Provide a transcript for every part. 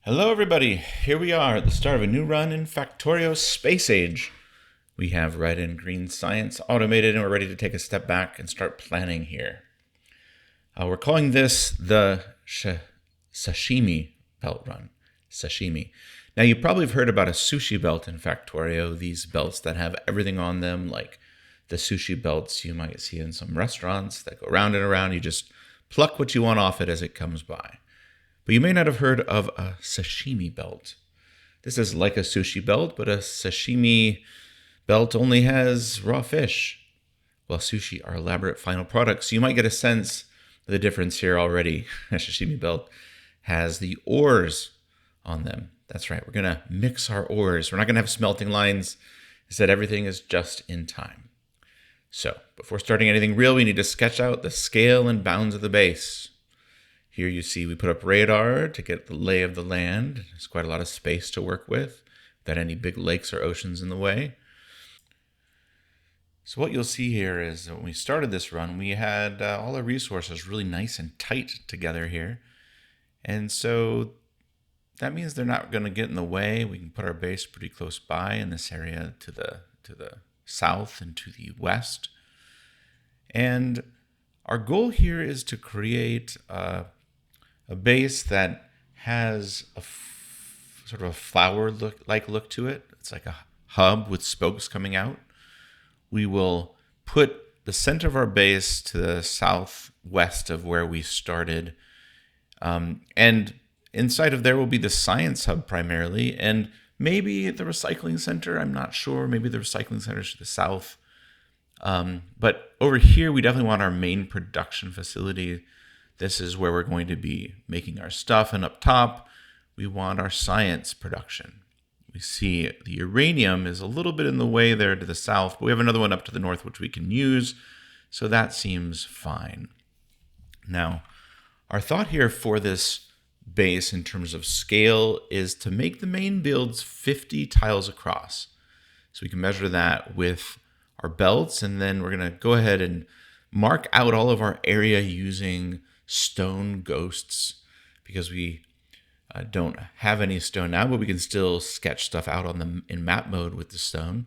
Hello everybody, here we are at the start of a new run in Factorio Space Age. We have red and green science automated and we're ready to take a step back and start planning here. We're calling this the Sashimi belt run. Sashimi. Now you probably have heard about a sushi belt in Factorio, these belts that have everything on them like the sushi belts you might see in some restaurants that go round and around. You just pluck what you want off it as it comes by. But you may not have heard of a sashimi belt. This is like a sushi belt, but a sashimi belt only has raw fish, while sushi are elaborate final products. So you might get a sense of the difference here already. A sashimi belt has the ores on them. That's right, we're going to mix our ores. We're not going to have smelting lines. Instead, everything is just in time. So before starting anything real, we need to sketch out the scale and bounds of the base. Here you see we put up radar to get the lay of the land. There's quite a lot of space to work with without any big lakes or oceans in the way. So what you'll see here is that when we started this run, we had all our resources really nice and tight together here. And so that means they're not going to get in the way. We can put our base pretty close by in this area to the south and to the west. And our goal here is to create a base that has sort of a flower look to it. It's like a hub with spokes coming out. We will put the center of our base to the southwest of where we started. And inside of there will be the science hub primarily, and maybe the recycling center. I'm not sure. Maybe the recycling center is to the south. But over here, we definitely want our main production facility. This is where we're going to be making our stuff. And up top, we want our science production. We see the uranium is a little bit in the way there to the south, but we have another one up to the north, which we can use. So that seems fine. Now, our thought here for this base in terms of scale is to make the main builds 50 tiles across. So we can measure that with our belts, and then we're going to go ahead and mark out all of our area using stone ghosts because we don't have any stone now, but we can still sketch stuff out on them in map mode with the stone. And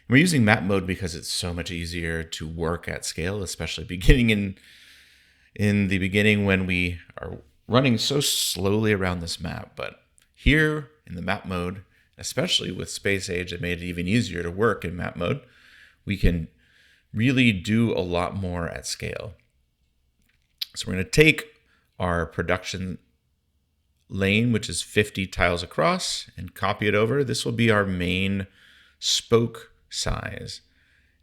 we're using map mode because it's so much easier to work at scale, especially beginning in the beginning when we are running so slowly around this map. But here in the map mode, especially with Space Age, it made it even easier to work in map mode. We can really do a lot more at scale. So we're going to take our production lane, which is 50 tiles across, and copy it over. This will be our main spoke size.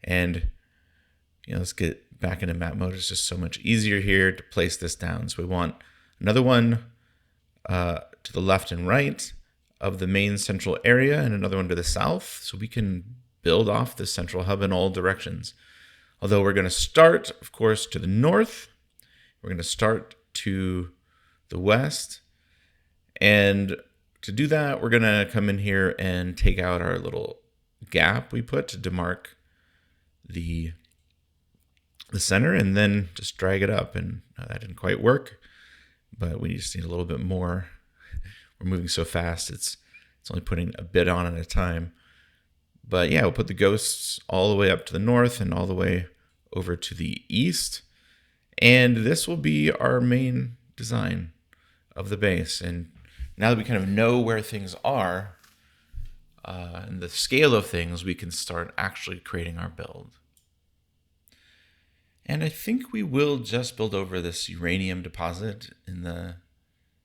And let's get back into map mode. It's just so much easier here to place this down. So we want another one to the left and right of the main central area and another one to the south. So we can build off the central hub in all directions. Although we're going to start, of course, to the north. We're going to start to the west. And to do that, we're going to come in here and take out our little gap we put to demark the center and then just drag it up. And that didn't quite work, but we just need a little bit more. We're moving so fast, it's only putting a bit on at a time. But yeah, we'll put the ghosts all the way up to the north and all the way over to the east. And this will be our main design of the base. And now that we kind of know where things are and the scale of things, we can start actually creating our build. And I think we will just build over this uranium deposit in the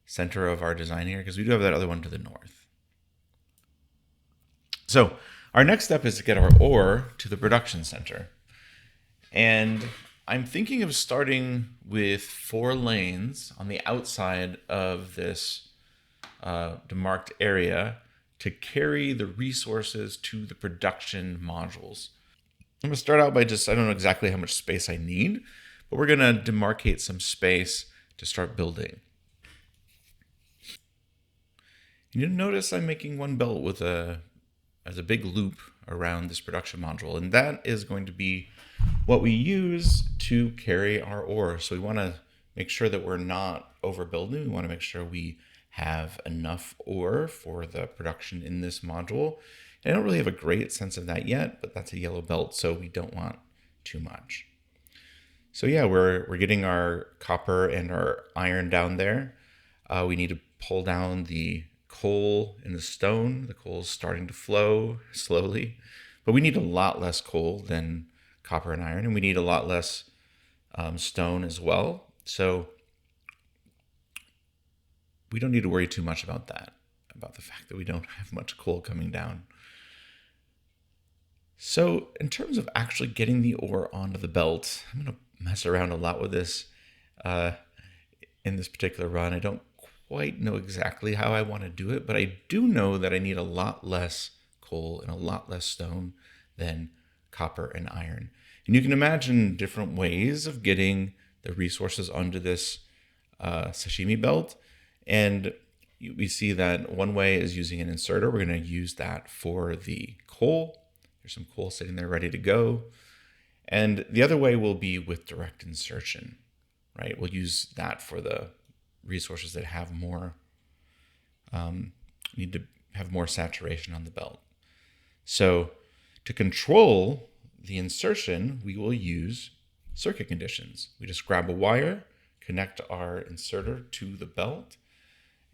center of our design here, because we do have that other one to the north. So our next step is to get our ore to the production center. And I'm thinking of starting with 4 lanes on the outside of this demarked area to carry the resources to the production modules. I'm going to start out by I don't know exactly how much space I need, but we're going to demarcate some space to start building. You notice I'm making one belt with as a big loop around this production module, and that is going to be what we use to carry our ore. So we want to make sure that we're not overbuilding. We want to make sure we have enough ore for the production in this module. And I don't really have a great sense of that yet, but that's a yellow belt, so we don't want too much. So yeah, we're getting our copper and our iron down there. We need to pull down the coal in the stone. The coal is starting to flow slowly, but we need a lot less coal than copper and iron, and we need a lot less stone as well. So we don't need to worry too much about that, about the fact that we don't have much coal coming down. So in terms of actually getting the ore onto the belt, I'm going to mess around a lot with this in this particular run. I don't quite know exactly how I want to do it, but I do know that I need a lot less coal and a lot less stone than copper and iron. And you can imagine different ways of getting the resources onto this sashimi belt. And we see that one way is using an inserter. We're going to use that for the coal. There's some coal sitting there ready to go. And the other way will be with direct insertion, right? We'll use that for the resources that have more, need to have more saturation on the belt. So to control the insertion, we will use circuit conditions. We just grab a wire, connect our inserter to the belt,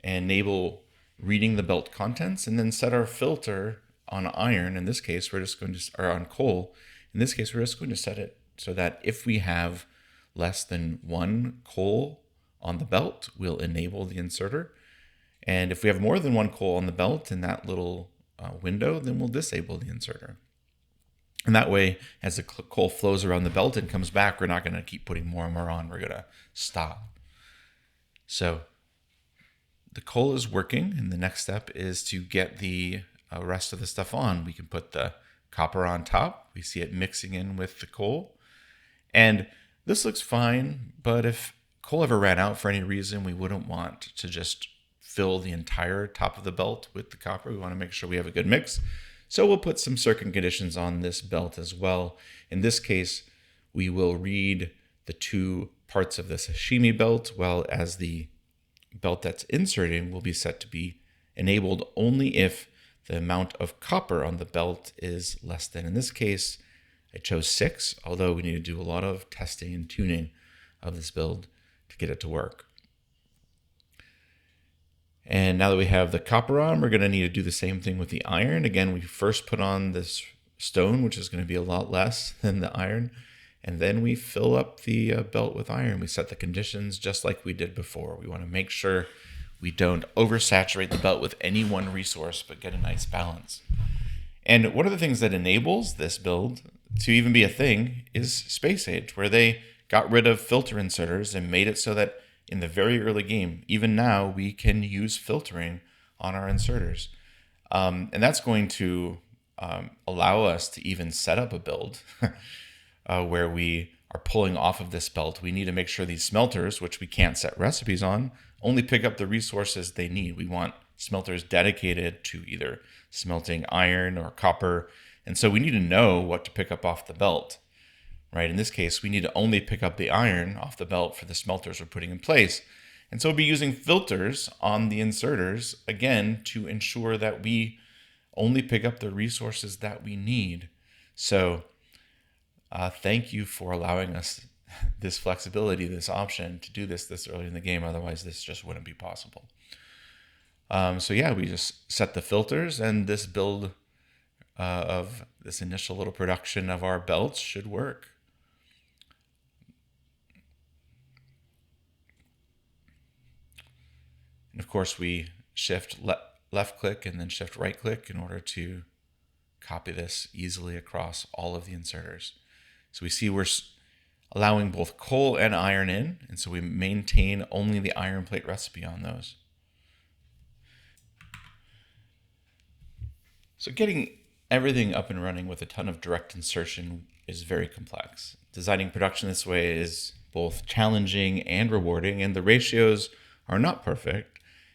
and enable reading the belt contents, and then set our filter on iron. In this case, we're just going to, or on coal. In this case, we're just going to set it so that if we have less than one coal on the belt, we'll enable the inserter. And if we have more than one coal on the belt in that little window, then we'll disable the inserter. And that way, as the coal flows around the belt and comes back, we're not going to keep putting more and more on. We're going to stop. So the coal is working, and the next step is to get the rest of the stuff on. We can put the copper on top. We see it mixing in with the coal. And this looks fine, but if coal ever ran out for any reason, we wouldn't want to just fill the entire top of the belt with the copper. We want to make sure we have a good mix. So we'll put some circuit conditions on this belt as well. In this case, we will read the two parts of the sashimi belt, while as the belt that's inserting will be set to be enabled only if the amount of copper on the belt is less than. In this case, I chose 6, although we need to do a lot of testing and tuning of this build to get it to work. And now that we have the copper on, we're going to need to do the same thing with the iron. Again, we first put on this stone, which is going to be a lot less than the iron. And then we fill up the belt with iron. We set the conditions just like we did before. We want to make sure we don't oversaturate the belt with any one resource, but get a nice balance. And one of the things that enables this build to even be a thing is Space Age, where they got rid of filter inserters and made it so that in the very early game, even now, we can use filtering on our inserters. And that's going to allow us to even set up a build where we are pulling off of this belt. We need to make sure these smelters, which we can't set recipes on, only pick up the resources they need. We want smelters dedicated to either smelting iron or copper. And so we need to know what to pick up off the belt. Right? In this case, we need to only pick up the iron off the belt for the smelters we're putting in place. And so we'll be using filters on the inserters, again, to ensure that we only pick up the resources that we need. So thank you for allowing us this flexibility, this option to do this early in the game. Otherwise, this just wouldn't be possible. So yeah, we just set the filters, and this build of this initial little production of our belts should work. And of course, we shift left click and then shift right click in order to copy this easily across all of the inserters. So we see we're allowing both coal and iron in, and so we maintain only the iron plate recipe on those. So getting everything up and running with a ton of direct insertion is very complex. Designing production this way is both challenging and rewarding, and the ratios are not perfect,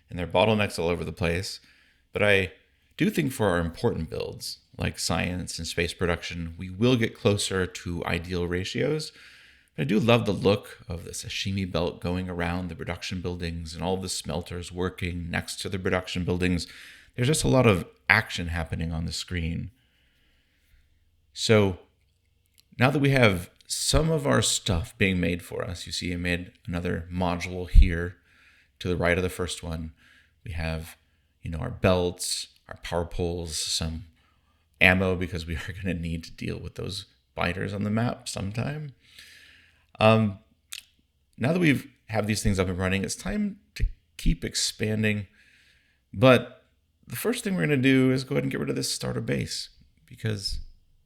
and there are bottlenecks all over the place. But I do think for our important builds, like science and space production, we will get closer to ideal ratios. But I do love the look of the sashimi belt going around the production buildings and all the smelters working next to the production buildings. There's just a lot of action happening on the screen. So now that we have some of our stuff being made for us, you see I made another module here to the right of the first one. We have, our belts, our power poles, some ammo because we are going to need to deal with those biters on the map sometime. Now that we have these things up and running, it's time to keep expanding. But the first thing we're going to do is go ahead and get rid of this starter base because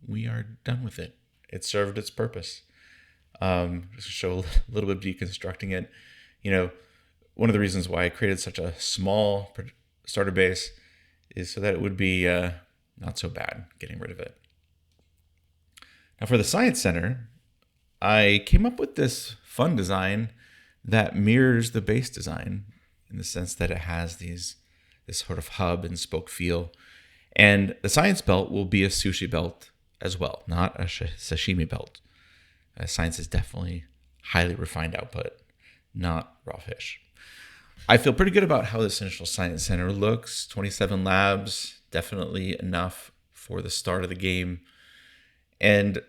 we are done with it. It served its purpose. Just to show a little bit of deconstructing it. One of the reasons why I created such a small starter base is so that it would be not so bad getting rid of it. Now for the Science Center, I came up with this fun design that mirrors the base design in the sense that it has this sort of hub and spoke feel. And the Science Belt will be a sushi belt as well, not a sashimi belt. Science is definitely highly refined output, not raw fish. I feel pretty good about how this initial Science Center looks. 27 labs, definitely enough for the start of the game. And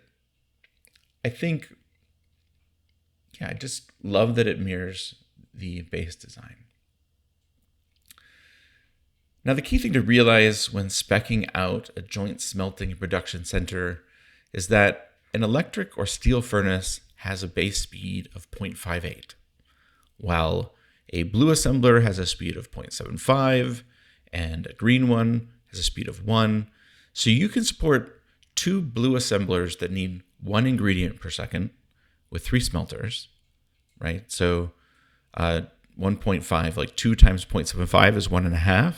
I think, I just love that it mirrors the base design. Now, the key thing to realize when speccing out a joint smelting and production center is that an electric or steel furnace has a base speed of 0.58, while a blue assembler has a speed of 0.75, and a green one has a speed of 1. So you can support 2 blue assemblers that need 1 ingredient per second with 3 smelters, right? So 1.5, like 2 times 0.75 is 1.5,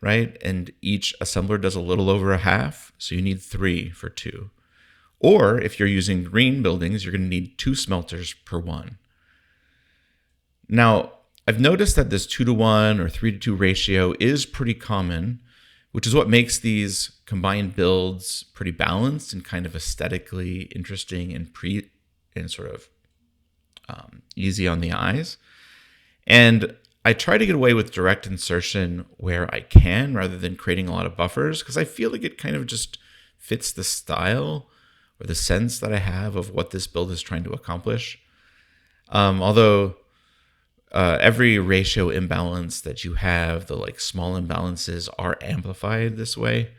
right? And each assembler does a little over a half, so you need 3 for 2. Or if you're using green buildings, you're going to need 2 smelters per 1. Now, I've noticed that this 2-to-1 or 3-to-2 ratio is pretty common, which is what makes these combined builds pretty balanced and kind of aesthetically interesting and sort of easy on the eyes. And I try to get away with direct insertion where I can rather than creating a lot of buffers because I feel like it kind of just fits the style or the sense that I have of what this build is trying to accomplish. Although every ratio imbalance that you have, the small imbalances are amplified this way.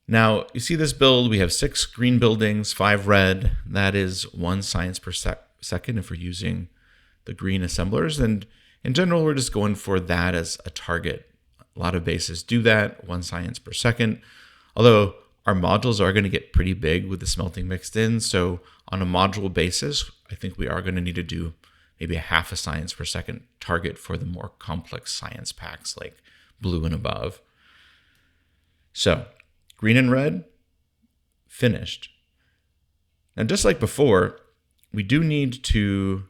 Now, you see this build, we have 6 green buildings, 5 red. That is 1 science per second if we're using the green assemblers. And in general, we're just going for that as a target. A lot of bases do that, 1 science per second. Although our modules are going to get pretty big with the smelting mixed in. So on a module basis, I think we are going to need to do maybe a half a science per second target for the more complex science packs like blue and above. So green and red, finished. Now, just like before, we do need to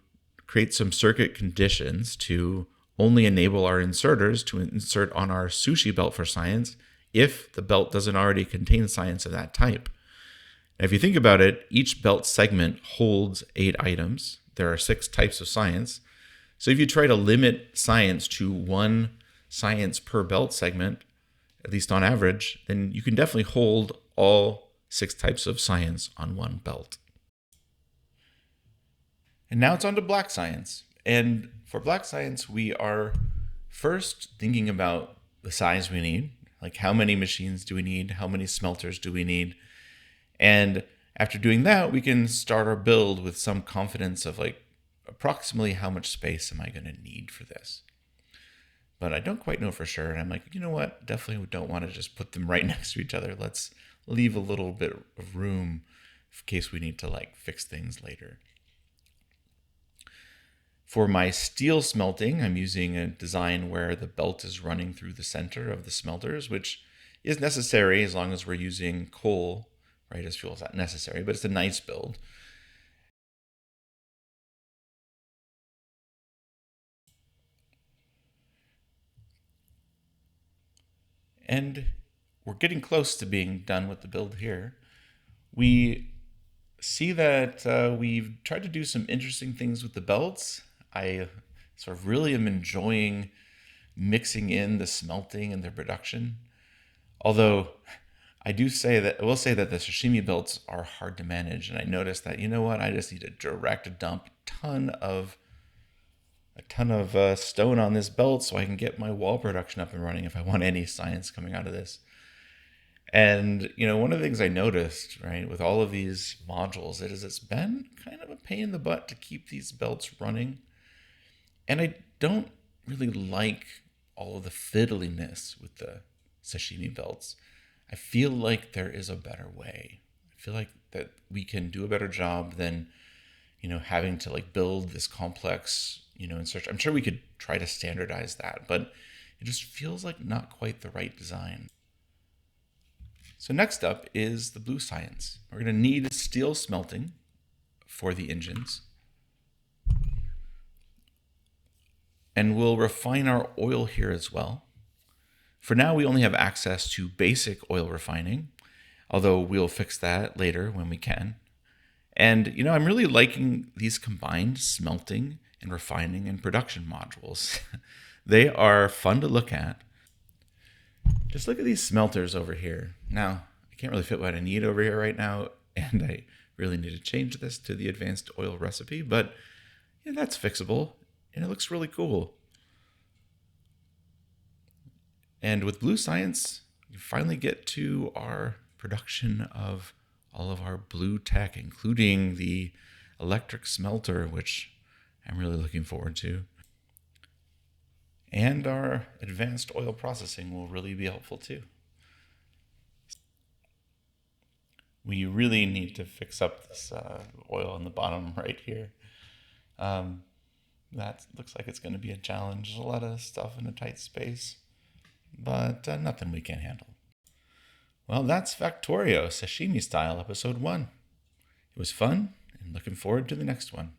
create some circuit conditions to only enable our inserters to insert on our sushi belt for science if the belt doesn't already contain science of that type. Now, if you think about it, each belt segment holds 8 items. There are 6 types of science. So if you try to limit science to 1 science per belt segment, at least on average, then you can definitely hold all 6 types of science on 1 belt. And now it's on to black science. And for black science, we are first thinking about the size we need. Like how many machines do we need? How many smelters do we need? And after doing that, we can start our build with some confidence of approximately how much space am I going to need for this? But I don't quite know for sure. And I'm like, you know what? Definitely don't want to just put them right next to each other. Let's leave a little bit of room in case we need to fix things later. For my steel smelting, I'm using a design where the belt is running through the center of the smelters, which is necessary as long as we're using coal, right, as fuel. It's not necessary, but it's a nice build. And we're getting close to being done with the build here. We see that we've tried to do some interesting things with the belts. I sort of really am enjoying mixing in the smelting and the production. Although I will say that the sashimi belts are hard to manage, and I noticed that, you know what, I just need to direct dump a ton of stone on this belt so I can get my wall production up and running if I want any science coming out of this. And one of the things I noticed, right, with all of these modules, it's been kind of a pain in the butt to keep these belts running. And I don't really like all of the fiddliness with the sashimi belts. I feel like there is a better way. I feel like that we can do a better job than, having to like build this complex, and search. I'm sure we could try to standardize that, but it just feels like not quite the right design. So next up is the blue science. We're going to need steel smelting for the engines. And we'll refine our oil here as well. For now, we only have access to basic oil refining, although we'll fix that later when we can. And, I'm really liking these combined smelting and refining and production modules. They are fun to look at. Just look at these smelters over here. Now, I can't really fit what I need over here right now, and I really need to change this to the advanced oil recipe, but that's fixable, and it looks really cool. And with Blue Science, you finally get to our production of all of our blue tech, including the electric smelter, which I'm really looking forward to. And our advanced oil processing will really be helpful too. We really need to fix up this oil on the bottom right here. That looks like it's going to be a challenge. There's a lot of stuff in a tight space, but nothing we can't handle. Well, that's Factorio, Sashimi Style, Episode 1. It was fun, and looking forward to the next one.